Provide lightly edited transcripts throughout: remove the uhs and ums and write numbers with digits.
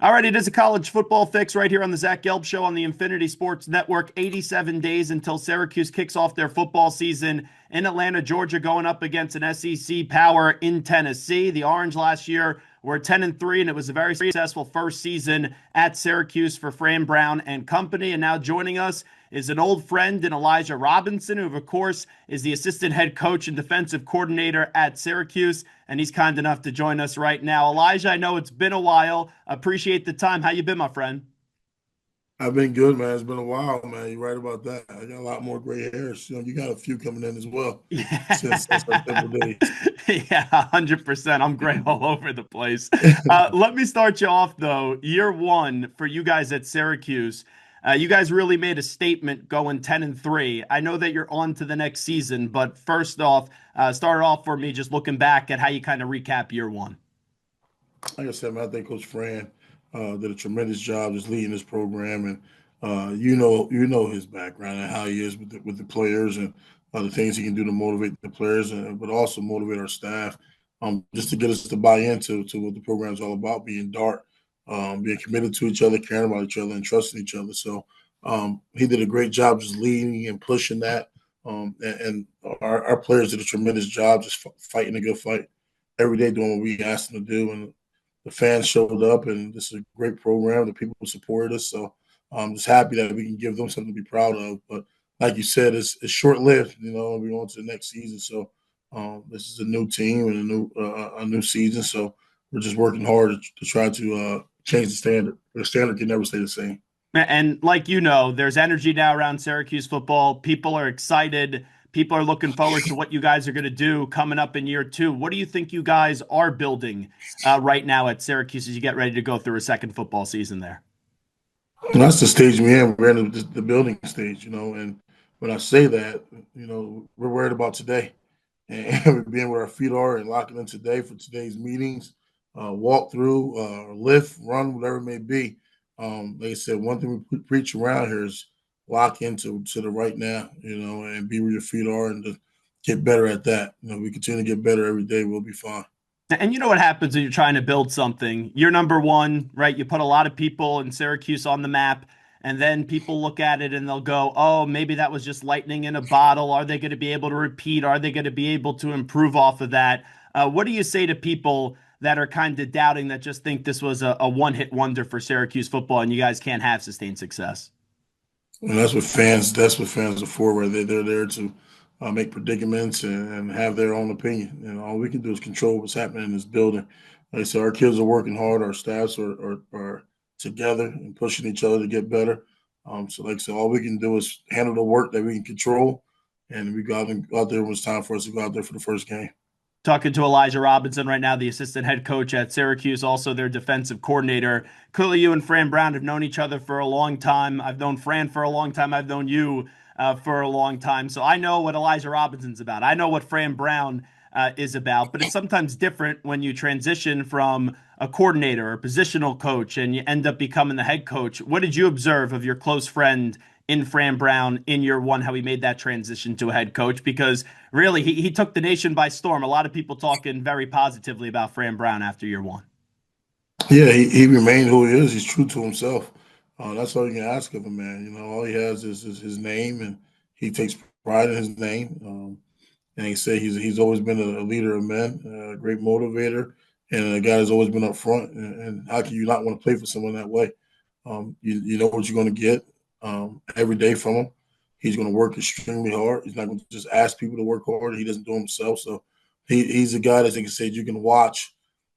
All right, it is a college football fix right here on the Zach Gelb Show on the Infinity Sports Network. 87 days until Syracuse kicks off their football season in Atlanta, Georgia, going up against an SEC power in Tennessee. The Orange last year were 10-3, and it was a very successful first season at Syracuse for Fran Brown and company. And now joining us is an old friend in Elijah Robinson, who, of course, is the assistant head coach and defensive coordinator at Syracuse, and he's kind enough to join us right now. Elijah, I know it's been a while. Appreciate the time. How you been, my friend? I've been good, man. It's been a while, man. You're right about that. I got a lot more gray hairs. You got a few coming in as well since our simple days. Yeah, 100%. I'm gray all over the place. Let me start you off, though. Year one for you guys at Syracuse. You guys really made a statement going 10-3. I know that you're on to the next season, but first off, start off for me just looking back at how you kind of recap year one. Like I said, man, I think Coach Fran did a tremendous job just leading this program, and you know his background and how he is with the players and the things he can do to motivate the players, but also motivate our staff, just to get us to buy into what the program is all about, being dark, being committed to each other, caring about each other, and trusting each other. So he did a great job just leading and pushing that, and our players did a tremendous job just fighting a good fight every day, doing what we asked them to do, and the fans showed up, and this is a great program. The people supported us, so I'm just happy that we can give them something to be proud of. But like you said, it's short lived. We're on to the next season, so this is a new team and a new season. So we're just working hard to try to change the standard. The standard can never stay the same. And like there's energy now around Syracuse football. People are excited. People are looking forward to what you guys are going to do coming up in year two. What do you think you guys are building right now at Syracuse as you get ready to go through a second football season there? And that's the stage we're in. We're in the building stage, and when I say that, we're worried about today and being where our feet are and locking in today for today's meetings, walk through, lift, run, whatever it may be. Like I said, one thing we preach around here is lock into the right now, and be where your feet are and to get better at that. We continue to get better every day. We'll be fine. And you know what happens when you're trying to build something? You're number one, right? You put a lot of people in Syracuse on the map, and then people look at it and they'll go, oh, maybe that was just lightning in a bottle. Are they going to be able to repeat? Are they going to be able to improve off of that? What do you say to people that are kind of doubting, that just think this was a one-hit wonder for Syracuse football and you guys can't have sustained success? And that's what fans are for, where they're there to make predicaments and have their own opinion. And all we can do is control what's happening in this building. Like I said, our kids are working hard. Our staffs are together and pushing each other to get better. So, like I said, all we can do is handle the work that we can control, and we go out there when it's time for us to go out there for the first game. Talking to Elijah Robinson right now, the assistant head coach at Syracuse, also their defensive coordinator. Clearly, you and Fran Brown have known each other for a long time. I've known Fran for a long time. I've known you for a long time. So I know what Elijah Robinson's about. I know what Fran Brown is about, but it's sometimes different when you transition from a coordinator or positional coach and you end up becoming the head coach. What did you observe of your close friend in Fran Brown in year one, how he made that transition to a head coach? Because really, he took the nation by storm. A lot of people talking very positively about Fran Brown after year one. Yeah, he remained who he is. He's true to himself. That's all you can ask of him, man. All he has is his name, and he takes pride in his name. And he said he's always been a leader of men, a great motivator, and a guy that's always been up front. And how can you not want to play for someone that way? You know what you're going to get every day from him. He's going to work extremely hard. He's not going to just ask people to work hard. He doesn't do it himself. So he's a guy that, like I said, you can watch,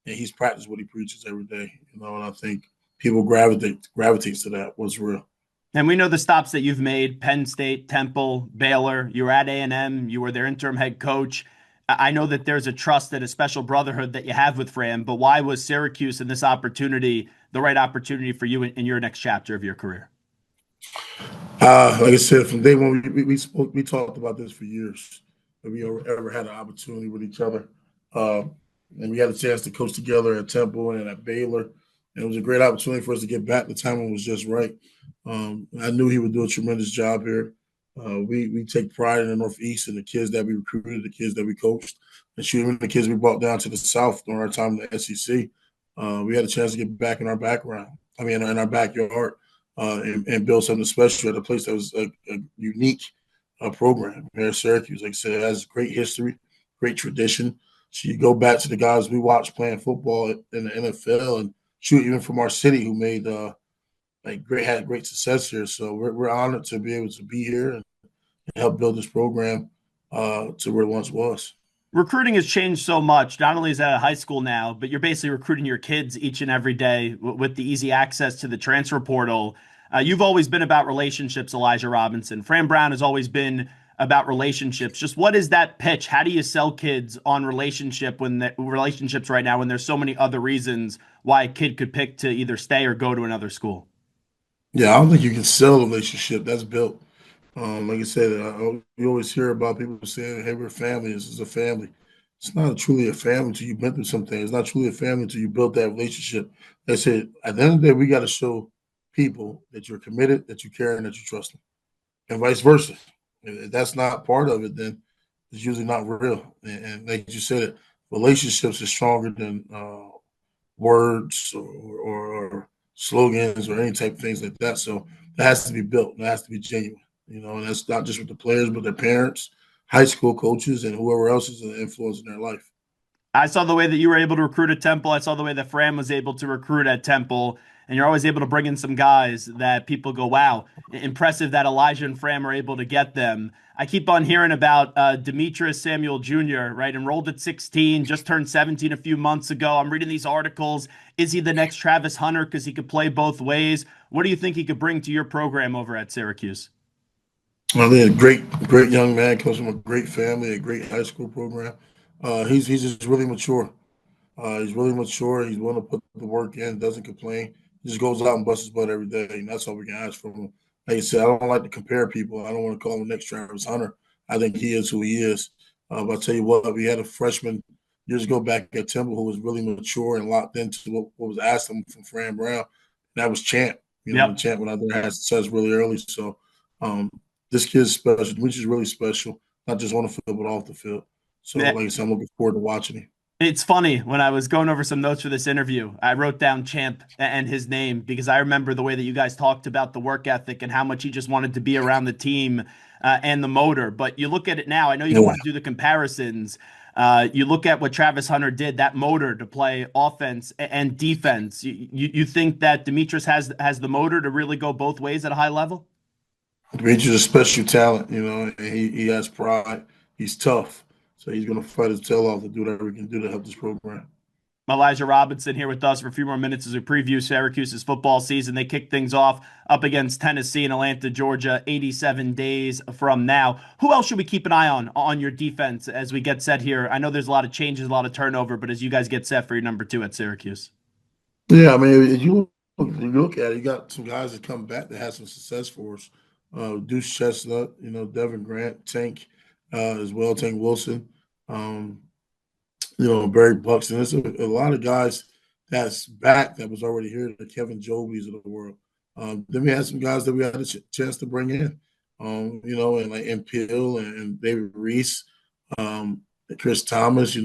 and he's practiced what he preaches every day. And I think people gravitates to that. What's real. And we know the stops that you've made: Penn State, Temple, Baylor. You were at A&M. You were their interim head coach. I know that there's a trust and a special brotherhood that you have with Fran, but why was Syracuse and this opportunity the right opportunity for you in your next chapter of your career? Like I said, from day one, we talked about this for years. If we ever had an opportunity with each other, and we had a chance to coach together at Temple and at Baylor, and it was a great opportunity for us to get back. The timing was just right. I knew he would do a tremendous job here. We take pride in the Northeast and the kids that we recruited, the kids that we coached, and even the kids we brought down to the South during our time in the SEC. we had a chance to get back in our background. I mean, in our backyard, and build something special at a place that was a unique program here at Syracuse. Like I said, it has great history, great tradition. So you go back to the guys we watched playing football in the NFL, and shoot, even from our city, who made had great success here. So we're honored to be able to be here and help build this program to where it once was. Recruiting has changed so much. Not only is that at high school now, but you're basically recruiting your kids each and every day with the easy access to the transfer portal. You've always been about relationships, Elijah Robinson. Fran Brown has always been about relationships. Just what is that pitch? How do you sell kids on relationships right now when there's so many other reasons why a kid could pick to either stay or go to another school? Yeah, I don't think you can sell a relationship. That's built. Like I said, you always hear about people saying, "Hey, we're family. This is a family." It's not truly a family until you've been through something. It's not truly a family until you built that relationship. They said, at the end of the day, we got to show people that you're committed, that you care, and that you trust them, and vice versa. If that's not part of it, then it's usually not real. And like you said, relationships are stronger than words or slogans or any type of things like that. So it has to be built. It has to be genuine. And that's not just with the players, but their parents, high school coaches, and whoever else is an influence in their life. I saw the way that you were able to recruit at Temple. I saw the way that Fran was able to recruit at Temple. And you're always able to bring in some guys that people go, wow, impressive that Elijah and Fran were able to get them. I keep on hearing about Demetres Samuel Jr., right? Enrolled at 16, just turned 17 a few months ago. I'm reading these articles. Is he the next Travis Hunter because he could play both ways? What do you think he could bring to your program over at Syracuse? I think a great young man, comes from a great family, a great high school program. He's just really mature. He's really mature. He's willing to put the work in. Doesn't complain. He just goes out and busts his butt every day, and that's all we can ask from him. Like I said, I don't like to compare people. I don't want to call him the next Travis Hunter. I think he is who he is. But I'll tell you what, we had a freshman years ago back at Temple who was really mature and locked into what was asked him from Fran Brown. That was Champ. And Yep. Champ went out there and had success really early. So um, this kid's special, which is really special, not just on the field, but off the field. So, Yeah. like I said, I'm looking forward to watching him. It's funny when I was going over some notes for this interview, I wrote down Champ and his name because I remember the way that you guys talked about the work ethic and how much he just wanted to be around the team and the motor. But you look at it now, I know you don't Yeah. want to do the comparisons. You look at what Travis Hunter did, that motor to play offense and defense. You think that Demetres has the motor to really go both ways at a high level? Reach is a special talent, and he has pride. He's tough. So he's going to fight his tail off to do whatever he can do to help this program. Elijah Robinson here with us for a few more minutes as we preview Syracuse's football season. They kick things off up against Tennessee in Atlanta, Georgia, 87 days from now. Who else should we keep an eye on your defense as we get set here? I know there's a lot of changes, a lot of turnover, but as you guys get set for your number two at Syracuse. Yeah, I mean, if you look at it, you got some guys that come back that had some success for us. Deuce Chestnut, Devin Grant, Tank as well, Tank Wilson, um, Barry Buxton. There's a lot of guys that's back that was already here, the Kevin Jobies of the world. Then we had some guys that we had a chance to bring in, and like Peel and David Reese, Chris Thomas,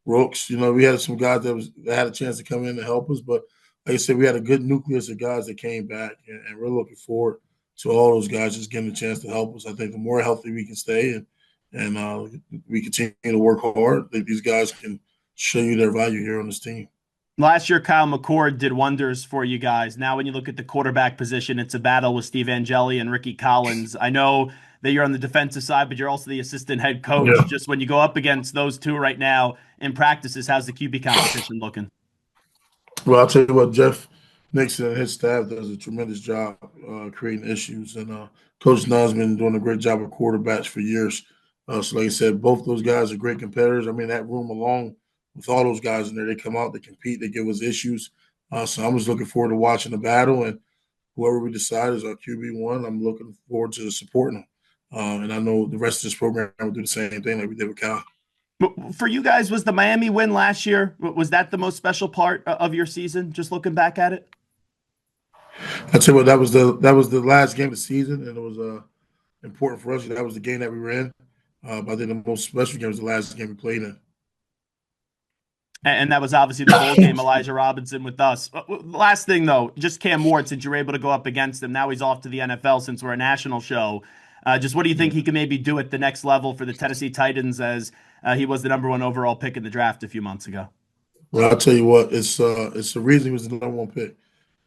Brooks. We had some guys that had a chance to come in and help us, but like I said, we had a good nucleus of guys that came back, and we're looking forward to all those guys just getting a chance to help us. I think the more healthy we can stay and we continue to work hard, I think these guys can show you their value here on this team. Last year, Kyle McCord did wonders for you guys. Now, when you look at the quarterback position, it's a battle with Steve Angeli and Ricky Collins. I know that you're on the defensive side, but you're also the assistant head coach. Yeah. Just when you go up against those two right now in practices, how's the QB competition looking? Well, I'll tell you what, Jeff Nixon and his staff does a tremendous job creating issues, and Coach Nunn's been doing a great job of quarterbacks for years. So, like I said, both those guys are great competitors. I mean, that room alone with all those guys in there, they come out, they compete, they give us issues. So I'm just looking forward to watching the battle, and whoever we decide is our QB1, I'm looking forward to supporting them. And I know the rest of this program will do the same thing like we did with Cal. For you guys, was the Miami win last year? Was that the most special part of your season? Just looking back at it. I tell you what, that was the last game of the season, and it was important for us. That was the game that we were in. But I think the most special game was the last game we played in. And that was obviously the bowl game, Elijah Robinson with us. Last thing, though, just Cam Ward, since you're able to go up against him. Now he's off to the NFL since we're a national show. Just what do you think he can maybe do at the next level for the Tennessee Titans as he was the #1 overall pick in the draft a few months ago? Well, I'll tell you what, it's the reason he was the #1 pick.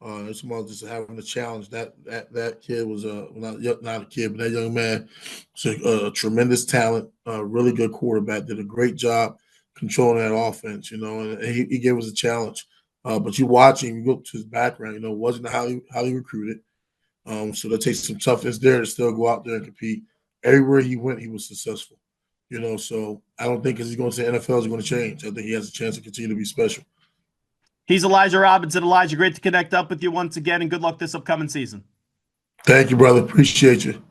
It's about just having a challenge. That kid was not a kid, but that young man was a tremendous talent, really good quarterback. Did a great job controlling that offense, and he gave us a challenge. But you watch him, you look to his background, wasn't highly recruited. So that takes some toughness there to still go out there and compete. Everywhere he went, he was successful. So I don't think as he's going to the NFL is going to change. I think he has a chance to continue to be special. He's Elijah Robinson. Elijah, great to connect up with you once again, and good luck this upcoming season. Thank you, brother. Appreciate you.